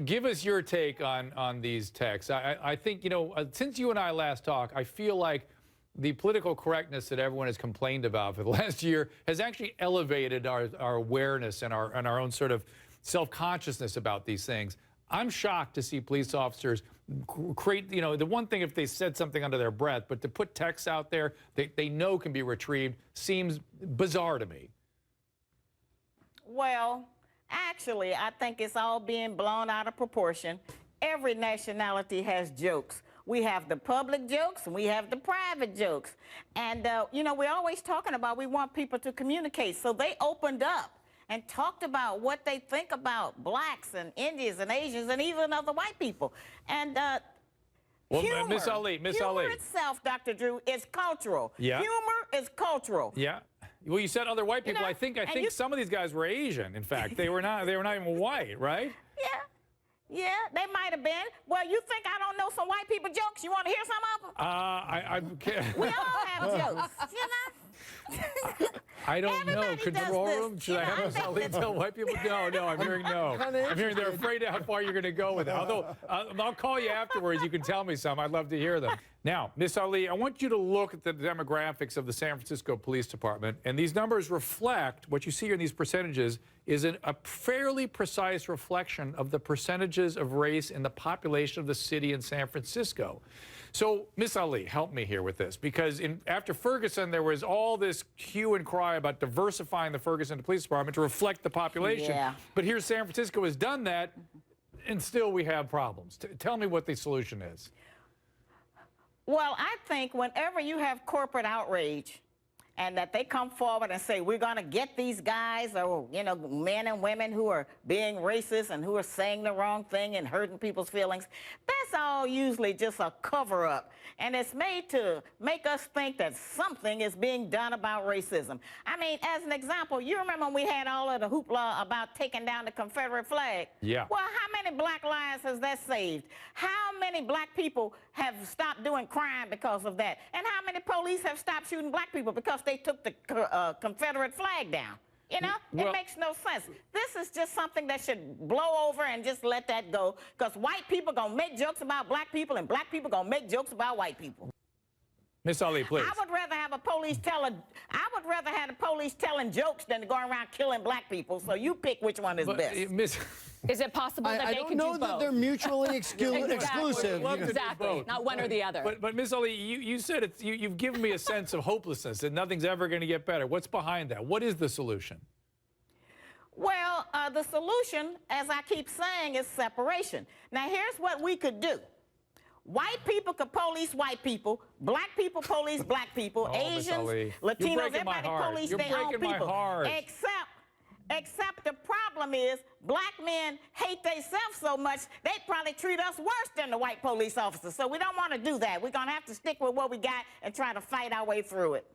give us your take on these texts. I think, you know, since you and I last talked, I feel like the political correctness that everyone has complained about for the last year has actually elevated our awareness and our own sort of self-consciousness about these things. I'm shocked to see police officers create, you know, the one thing if they said something under their breath, but to put texts out there they know can be retrieved seems bizarre to me. Well, actually, I think it's all being blown out of proportion. Every nationality has jokes. We have the public jokes and we have the private jokes. And, you know, we're always talking about we want people to communicate. So they opened up and talked about what they think about blacks and Indians and Asians and even other white people. And well, humor, Miss Ali, humor itself, Dr. Drew, is cultural. Yeah. Humor is cultural. Yeah. Well, you said other white people. You know, I think some of these guys were Asian. In fact, they were not even white, right? Yeah. Yeah, they might have been. Well, you think I don't know some white people jokes? You want to hear some of them? We all have jokes, you know? I don't know. Control room? Should I have Miss Ali tell white people? No, I'm hearing no. I'm hearing they're afraid of how far you're going to go with it. Although, I'll call you afterwards. You can tell me some. I'd love to hear them. Now, Miss Ali, I want you to look at the demographics of the San Francisco Police Department, and these numbers reflect, what you see here in these percentages is a fairly precise reflection of the percentages of race in the population of the city in San Francisco. So, Miss Ali, help me here with this, because after Ferguson, there was all this hue and cry about diversifying the Ferguson Police Department to reflect the population. Yeah. But here San Francisco has done that, and still we have problems. Tell me what the solution is. Well, I think whenever you have corporate outrage and that they come forward and say, we're going to get these guys, or, you know, men and women who are being racist and who are saying the wrong thing and hurting people's feelings, that's all usually just a cover-up. And it's made to make us think that something is being done about racism. I mean, as an example, you remember when we had all of the hoopla about taking down the Confederate flag? Yeah. Well, how many black lives has that saved? How many black people have stopped doing crime because of that? And how many police have stopped shooting black people because they took the Confederate flag down? You know, it makes no sense. This is just something that should blow over and just let that go, because white people gonna make jokes about black people and black people gonna make jokes about white people. Miss Ali, please. I would rather have the police telling jokes than to go around killing black people. So you pick which one is best. Is it possible that they could do both? I don't know that they're mutually exclusive. Exactly, not one or the other. But Miss Ali, you said you've given me a sense of hopelessness, that nothing's ever going to get better. What's behind that? What is the solution? Well, the solution, as I keep saying, is separation. Now, here's what we could do. White people could police white people. Black people police black people. Asians, Latinos, everybody police their own people. Except the problem is black men hate themselves so much, they probably treat us worse than the white police officers. So we don't want to do that. We're going to have to stick with what we got and try to fight our way through it.